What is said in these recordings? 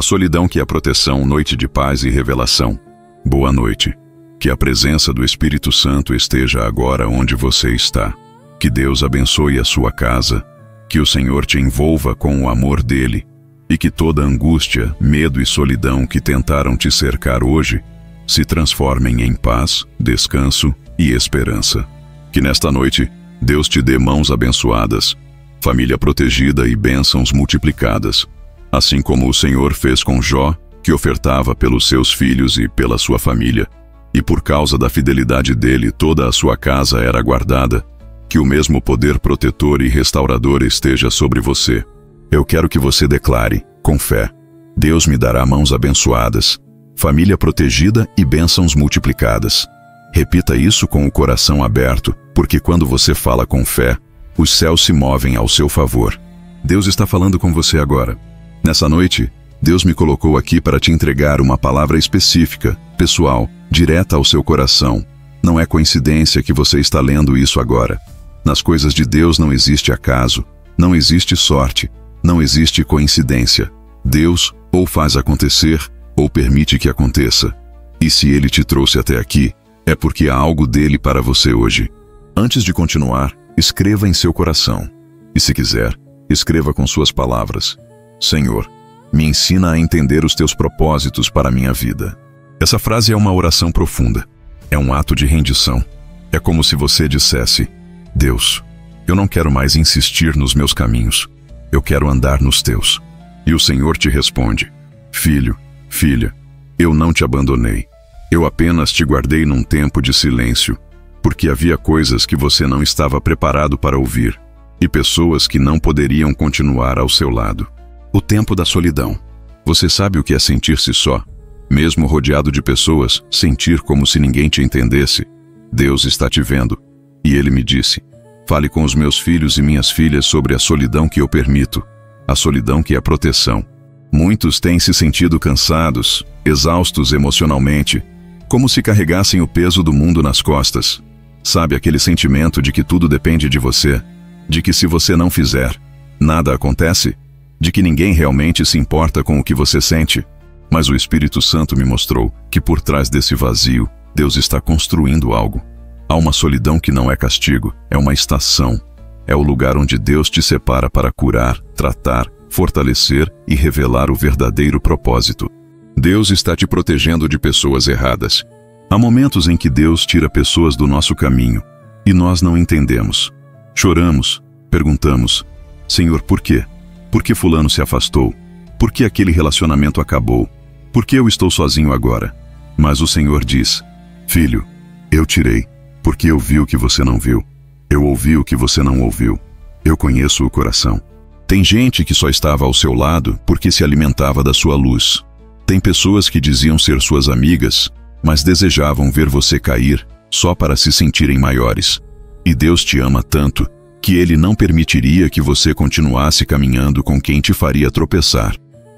A solidão que é proteção, noite de paz e revelação. Boa noite. Que a presença do Espírito Santo esteja agora onde você está. Que Deus abençoe a sua casa. Que o Senhor te envolva com o amor dele. E que toda angústia, medo e solidão que tentaram te cercar hoje se transformem em paz, descanso e esperança. Que nesta noite Deus te dê mãos abençoadas, família protegida e bênçãos multiplicadas, assim como o Senhor fez com Jó, que ofertava pelos seus filhos e pela sua família, e por causa da fidelidade dele toda a sua casa era guardada. Que o mesmo poder protetor e restaurador esteja sobre você. Eu quero que você declare, com fé: Deus me dará mãos abençoadas, família protegida e bênçãos multiplicadas. Repita isso com o coração aberto, porque quando você fala com fé, os céus se movem ao seu favor. Deus está falando com você agora. Nessa noite, Deus me colocou aqui para te entregar uma palavra específica, pessoal, direta ao seu coração. Não é coincidência que você está lendo isso agora. Nas coisas de Deus não existe acaso, não existe sorte, não existe coincidência. Deus ou faz acontecer, ou permite que aconteça. E se Ele te trouxe até aqui, é porque há algo dele para você hoje. Antes de continuar, escreva em seu coração. E se quiser, escreva com suas palavras: Senhor, me ensina a entender os teus propósitos para a minha vida. Essa frase é uma oração profunda. É um ato de rendição. É como se você dissesse: Deus, eu não quero mais insistir nos meus caminhos. Eu quero andar nos teus. E o Senhor te responde: Filho, filha, eu não te abandonei. Eu apenas te guardei num tempo de silêncio, porque havia coisas que você não estava preparado para ouvir, e pessoas que não poderiam continuar ao seu lado. O tempo da solidão. Você sabe o que é sentir-se só? Mesmo rodeado de pessoas, sentir como se ninguém te entendesse. Deus está te vendo. E Ele me disse: fale com os meus filhos e minhas filhas sobre a solidão que eu permito, a solidão que é proteção. Muitos têm se sentido cansados, exaustos emocionalmente, como se carregassem o peso do mundo nas costas. Sabe aquele sentimento de que tudo depende de você? De que se você não fizer, nada acontece? De que ninguém realmente se importa com o que você sente? Mas o Espírito Santo me mostrou que por trás desse vazio, Deus está construindo algo. Há uma solidão que não é castigo, é uma estação. É o lugar onde Deus te separa para curar, tratar, fortalecer e revelar o verdadeiro propósito. Deus está te protegendo de pessoas erradas. Há momentos em que Deus tira pessoas do nosso caminho e nós não entendemos. Choramos, perguntamos: Senhor, por quê? Por que fulano se afastou? Por que aquele relacionamento acabou? Por que eu estou sozinho agora? Mas o Senhor diz: Filho, eu tirei, porque eu vi o que você não viu. Eu ouvi o que você não ouviu. Eu conheço o coração. Tem gente que só estava ao seu lado porque se alimentava da sua luz. Tem pessoas que diziam ser suas amigas, mas desejavam ver você cair só para se sentirem maiores. E Deus te ama tanto que Ele não permitiria que você continuasse caminhando com quem te faria tropeçar.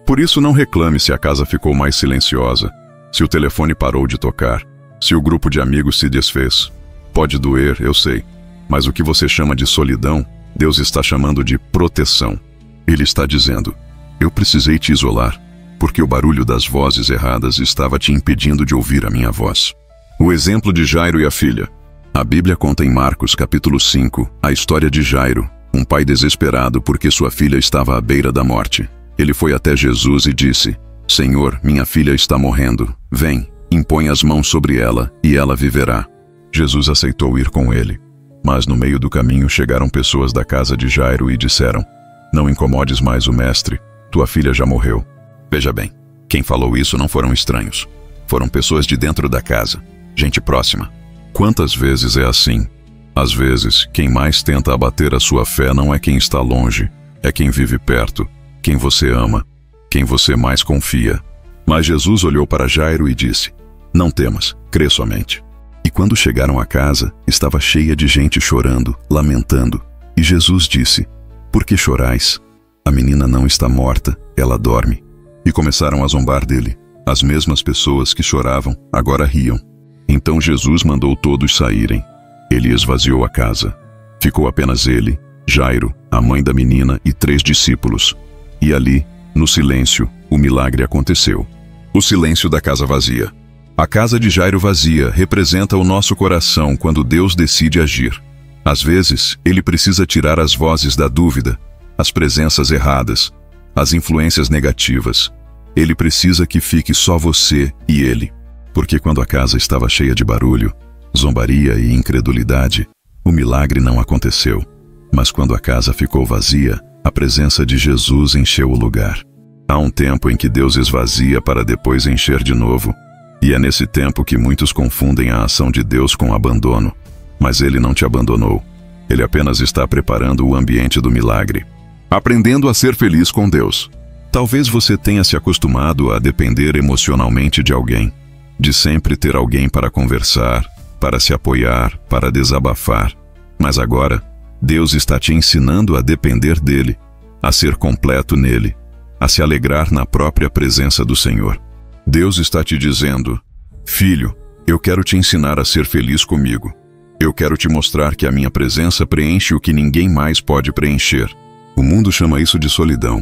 Por isso não reclame se a casa ficou mais silenciosa, se o telefone parou de tocar, se o grupo de amigos se desfez. Pode doer, eu sei, mas o que você chama de solidão, Deus está chamando de proteção. Ele está dizendo: eu precisei te isolar, porque o barulho das vozes erradas estava te impedindo de ouvir a minha voz. O exemplo de Jairo e a filha. A Bíblia conta em Marcos capítulo 5 a história de Jairo, um pai desesperado porque sua filha estava à beira da morte. Ele foi até Jesus e disse: Senhor, minha filha está morrendo. Vem, impõe as mãos sobre ela e ela viverá. Jesus aceitou ir com ele. Mas no meio do caminho chegaram pessoas da casa de Jairo e disseram: Não incomodes mais o mestre, tua filha já morreu. Veja bem, quem falou isso não foram estranhos. Foram pessoas de dentro da casa, gente próxima. Quantas vezes é assim? Às vezes, quem mais tenta abater a sua fé não é quem está longe, é quem vive perto, quem você ama, quem você mais confia. Mas Jesus olhou para Jairo e disse: Não temas, crê somente. E quando chegaram à casa, estava cheia de gente chorando, lamentando. E Jesus disse: Por que chorais? A menina não está morta, ela dorme. E começaram a zombar dele. As mesmas pessoas que choravam, agora riam. Então Jesus mandou todos saírem. Ele esvaziou a casa. Ficou apenas ele, Jairo, a mãe da menina e 3 discípulos. E ali, no silêncio, o milagre aconteceu. O silêncio da casa vazia. A casa de Jairo vazia representa o nosso coração quando Deus decide agir. Às vezes, Ele precisa tirar as vozes da dúvida, as presenças erradas, as influências negativas. Ele precisa que fique só você e Ele. Porque quando a casa estava cheia de barulho, zombaria e incredulidade, o milagre não aconteceu. Mas quando a casa ficou vazia, a presença de Jesus encheu o lugar. Há um tempo em que Deus esvazia para depois encher de novo. E é nesse tempo que muitos confundem a ação de Deus com abandono. Mas Ele não te abandonou. Ele apenas está preparando o ambiente do milagre. Aprendendo a ser feliz com Deus. Talvez você tenha se acostumado a depender emocionalmente de alguém. De sempre ter alguém para conversar, para se apoiar, para desabafar. Mas agora, Deus está te ensinando a depender dEle, a ser completo nele, a se alegrar na própria presença do Senhor. Deus está te dizendo: filho, eu quero te ensinar a ser feliz comigo. Eu quero te mostrar que a minha presença preenche o que ninguém mais pode preencher. O mundo chama isso de solidão,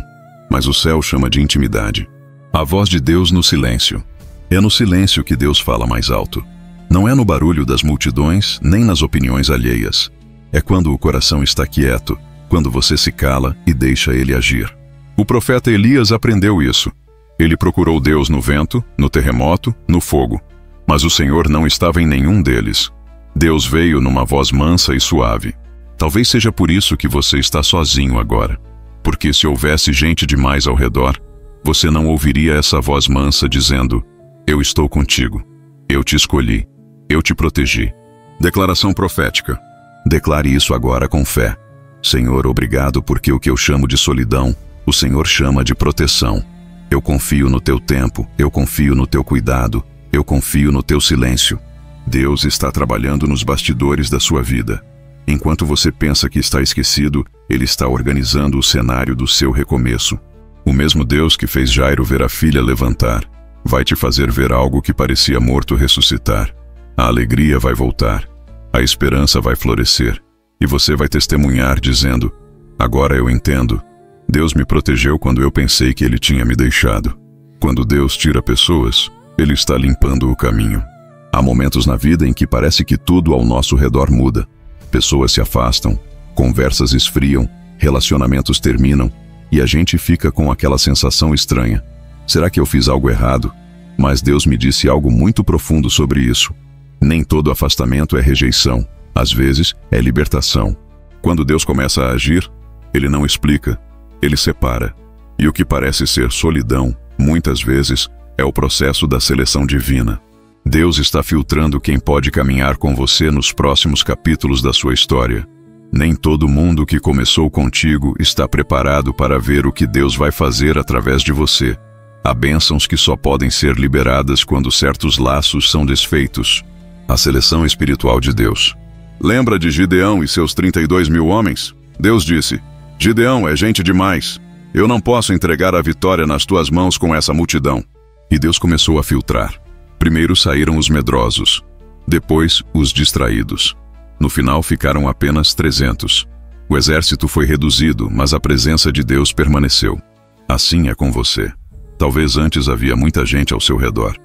mas o céu chama de intimidade. A voz de Deus no silêncio. É no silêncio que Deus fala mais alto. Não é no barulho das multidões, nem nas opiniões alheias. É quando o coração está quieto, quando você se cala e deixa Ele agir. O profeta Elias aprendeu isso. Ele procurou Deus no vento, no terremoto, no fogo. Mas o Senhor não estava em nenhum deles. Deus veio numa voz mansa e suave. Talvez seja por isso que você está sozinho agora. Porque se houvesse gente demais ao redor, você não ouviria essa voz mansa dizendo: eu estou contigo. Eu te escolhi. Eu te protegi. Declaração profética. Declare isso agora com fé. Senhor, obrigado porque o que eu chamo de solidão, o Senhor chama de proteção. Eu confio no teu tempo, eu confio no teu cuidado, eu confio no teu silêncio. Deus está trabalhando nos bastidores da sua vida. Enquanto você pensa que está esquecido, Ele está organizando o cenário do seu recomeço. O mesmo Deus que fez Jairo ver a filha levantar, vai te fazer ver algo que parecia morto ressuscitar. A alegria vai voltar, a esperança vai florescer, e você vai testemunhar dizendo: agora eu entendo. Deus me protegeu quando eu pensei que Ele tinha me deixado. Quando Deus tira pessoas, Ele está limpando o caminho. Há momentos na vida em que parece que tudo ao nosso redor muda. Pessoas se afastam, conversas esfriam, relacionamentos terminam, e a gente fica com aquela sensação estranha. Será que eu fiz algo errado? Mas Deus me disse algo muito profundo sobre isso. Nem todo afastamento é rejeição. Às vezes, é libertação. Quando Deus começa a agir, Ele não explica, Ele separa. E o que parece ser solidão, muitas vezes, é o processo da seleção divina. Deus está filtrando quem pode caminhar com você nos próximos capítulos da sua história. Nem todo mundo que começou contigo está preparado para ver o que Deus vai fazer através de você. Há bênçãos que só podem ser liberadas quando certos laços são desfeitos. A seleção espiritual de Deus. Lembra de Gideão e seus 32 mil homens? Deus disse: Gideão é gente demais. Eu não posso entregar a vitória nas tuas mãos com essa multidão. E Deus começou a filtrar. Primeiro saíram os medrosos, depois os distraídos. No final ficaram apenas 300. O exército foi reduzido, mas a presença de Deus permaneceu. Assim é com você. Talvez antes havia muita gente ao seu redor.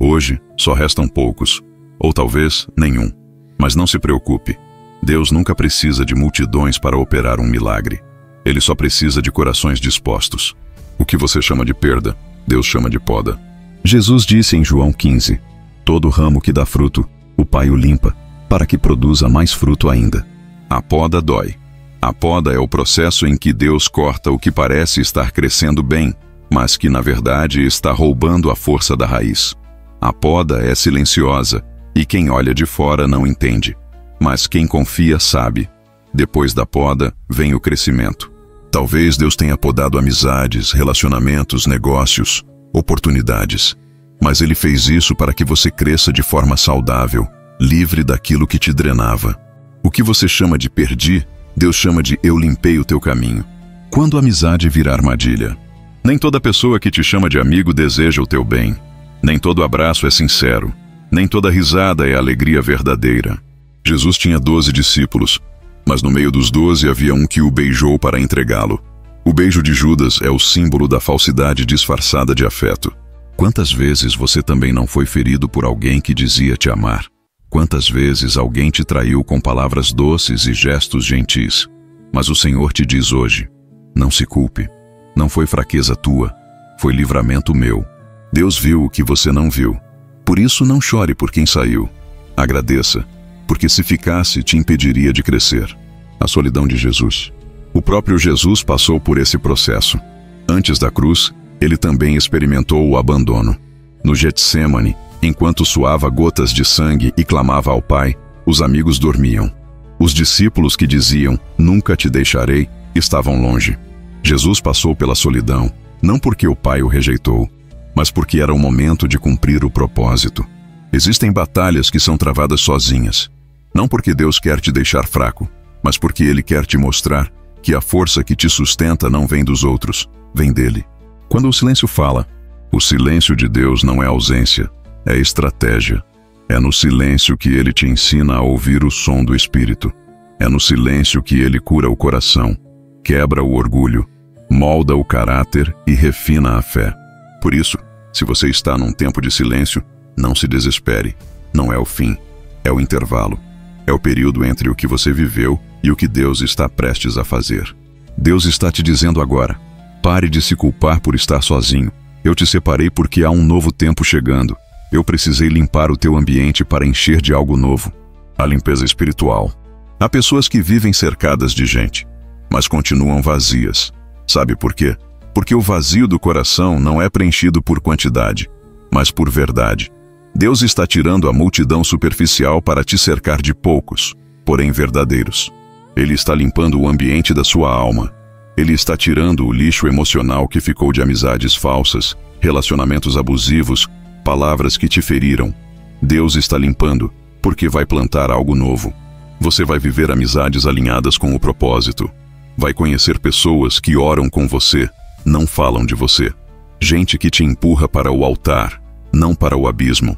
Hoje só restam poucos, ou talvez nenhum. Mas não se preocupe. Deus nunca precisa de multidões para operar um milagre. Ele só precisa de corações dispostos. O que você chama de perda, Deus chama de poda. Jesus disse em João 15: todo ramo que dá fruto, o Pai o limpa, para que produza mais fruto ainda. A poda dói. A poda é o processo em que Deus corta o que parece estar crescendo bem, mas que na verdade está roubando a força da raiz. A poda é silenciosa, e quem olha de fora não entende. Mas quem confia sabe. Depois da poda, vem o crescimento. Talvez Deus tenha podado amizades, relacionamentos, negócios, oportunidades. Mas Ele fez isso para que você cresça de forma saudável, livre daquilo que te drenava. O que você chama de perdi, Deus chama de eu limpei o teu caminho. Quando a amizade vira armadilha. Nem toda pessoa que te chama de amigo deseja o teu bem. Nem todo abraço é sincero. Nem toda risada é alegria verdadeira. Jesus tinha 12 discípulos, mas no meio dos 12 havia um que o beijou para entregá-lo. O beijo de Judas é o símbolo da falsidade disfarçada de afeto. Quantas vezes você também não foi ferido por alguém que dizia te amar? Quantas vezes alguém te traiu com palavras doces e gestos gentis? Mas o Senhor te diz hoje: não se culpe. Não foi fraqueza tua, foi livramento meu. Deus viu o que você não viu. Por isso não chore por quem saiu. Agradeça, porque se ficasse te impediria de crescer. A solidão de Jesus. O próprio Jesus passou por esse processo. Antes da cruz, ele também experimentou o abandono. No Getsêmani, enquanto suava gotas de sangue e clamava ao Pai, os amigos dormiam. Os discípulos que diziam, nunca te deixarei, estavam longe. Jesus passou pela solidão, não porque o Pai o rejeitou, mas porque era o momento de cumprir o propósito. Existem batalhas que são travadas sozinhas, não porque Deus quer te deixar fraco, mas porque Ele quer te mostrar que a força que te sustenta não vem dos outros, vem dele. Quando o silêncio fala, o silêncio de Deus não é ausência, é estratégia. É no silêncio que Ele te ensina a ouvir o som do Espírito. É no silêncio que Ele cura o coração, quebra o orgulho, molda o caráter e refina a fé. Por isso, se você está num tempo de silêncio, não se desespere. Não é o fim, é o intervalo. É o período entre o que você viveu e o que Deus está prestes a fazer. Deus está te dizendo agora: pare de se culpar por estar sozinho. Eu te separei porque há um novo tempo chegando. Eu precisei limpar o teu ambiente para encher de algo novo. A limpeza espiritual. Há pessoas que vivem cercadas de gente, mas continuam vazias. Sabe por quê? Porque o vazio do coração não é preenchido por quantidade, mas por verdade. Deus está tirando a multidão superficial para te cercar de poucos, porém verdadeiros. Ele está limpando o ambiente da sua alma. Ele está tirando o lixo emocional que ficou de amizades falsas, relacionamentos abusivos, palavras que te feriram. Deus está limpando, porque vai plantar algo novo. Você vai viver amizades alinhadas com o propósito. Vai conhecer pessoas que oram com você, não falam de você. Gente que te empurra para o altar, não para o abismo.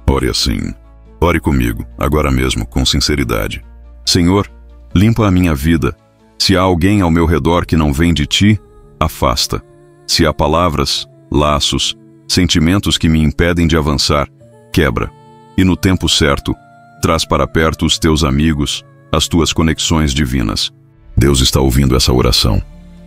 Ore assim. Ore comigo, agora mesmo, com sinceridade. Senhor, limpa a minha vida. Se há alguém ao meu redor que não vem de ti, afasta. Se há palavras, laços, sentimentos que me impedem de avançar, quebra. E no tempo certo, traz para perto os teus amigos, as tuas conexões divinas. Deus está ouvindo essa oração,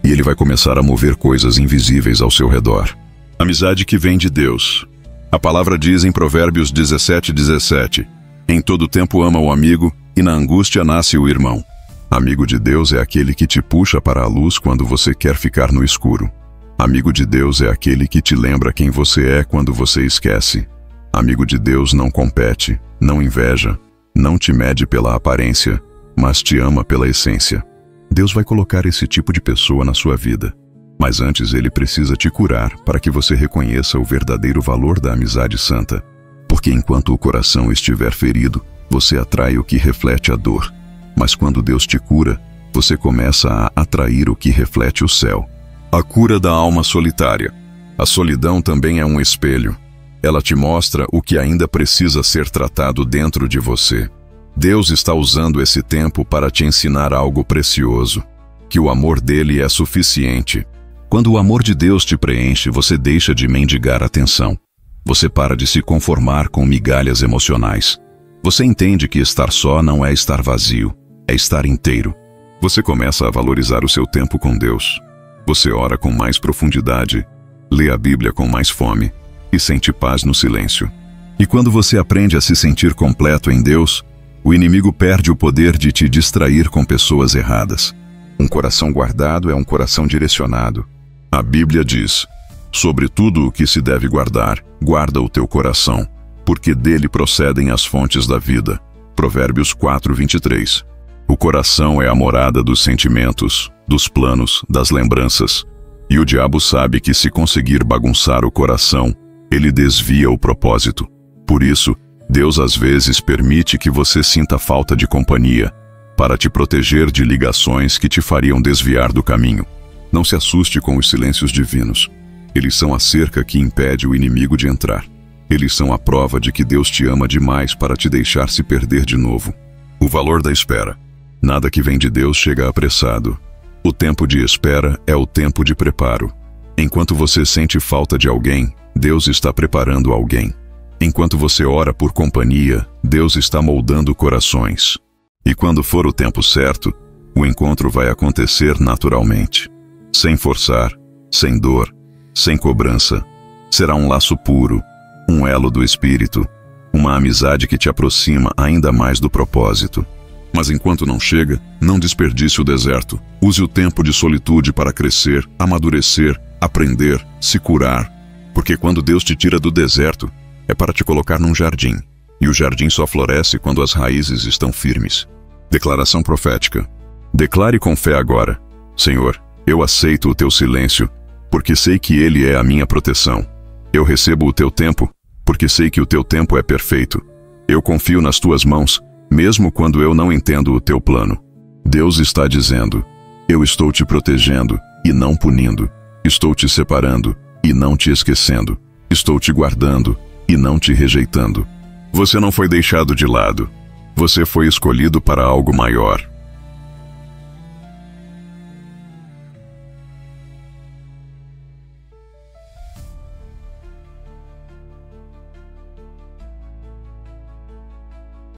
e Ele vai começar a mover coisas invisíveis ao seu redor. Amizade que vem de Deus. A palavra diz em Provérbios 17:17, em todo tempo ama o amigo, e na angústia nasce o irmão. Amigo de Deus é aquele que te puxa para a luz quando você quer ficar no escuro. Amigo de Deus é aquele que te lembra quem você é quando você esquece. Amigo de Deus não compete, não inveja, não te mede pela aparência, mas te ama pela essência. Deus vai colocar esse tipo de pessoa na sua vida, mas antes Ele precisa te curar para que você reconheça o verdadeiro valor da amizade santa. Porque enquanto o coração estiver ferido, você atrai o que reflete a dor. Mas quando Deus te cura, você começa a atrair o que reflete o céu. A cura da alma solitária. A solidão também é um espelho. Ela te mostra o que ainda precisa ser tratado dentro de você. Deus está usando esse tempo para te ensinar algo precioso, que o amor dele é suficiente. Quando o amor de Deus te preenche, você deixa de mendigar atenção. Você para de se conformar com migalhas emocionais. Você entende que estar só não é estar vazio, é estar inteiro. Você começa a valorizar o seu tempo com Deus. Você ora com mais profundidade, lê a Bíblia com mais fome e sente paz no silêncio. E quando você aprende a se sentir completo em Deus, o inimigo perde o poder de te distrair com pessoas erradas. Um coração guardado é um coração direcionado. A Bíblia diz: sobre tudo o que se deve guardar, guarda o teu coração, porque dele procedem as fontes da vida. Provérbios 4:23. O coração é a morada dos sentimentos, dos planos, das lembranças. E o diabo sabe que se conseguir bagunçar o coração, ele desvia o propósito. Por isso, Deus às vezes permite que você sinta falta de companhia, para te proteger de ligações que te fariam desviar do caminho. Não se assuste com os silêncios divinos. Eles são a cerca que impede o inimigo de entrar. Eles são a prova de que Deus te ama demais para te deixar se perder de novo. O valor da espera. Nada que vem de Deus chega apressado. O tempo de espera é o tempo de preparo. Enquanto você sente falta de alguém, Deus está preparando alguém. Enquanto você ora por companhia, Deus está moldando corações. E quando for o tempo certo, o encontro vai acontecer naturalmente. Sem forçar, sem dor, sem cobrança. Será um laço puro, um elo do espírito, uma amizade que te aproxima ainda mais do propósito. Mas enquanto não chega, não desperdice o deserto. Use o tempo de solitude para crescer, amadurecer, aprender, se curar. Porque quando Deus te tira do deserto, é para te colocar num jardim. E o jardim só floresce quando as raízes estão firmes. Declaração profética. Declare com fé agora: Senhor, eu aceito o teu silêncio, porque sei que ele é a minha proteção. Eu recebo o teu tempo, porque sei que o teu tempo é perfeito. Eu confio nas tuas mãos, mesmo quando eu não entendo o teu plano. Deus está dizendo: eu estou te protegendo e não punindo. Estou te separando e não te esquecendo. Estou te guardando e não te rejeitando. Você não foi deixado de lado. Você foi escolhido para algo maior.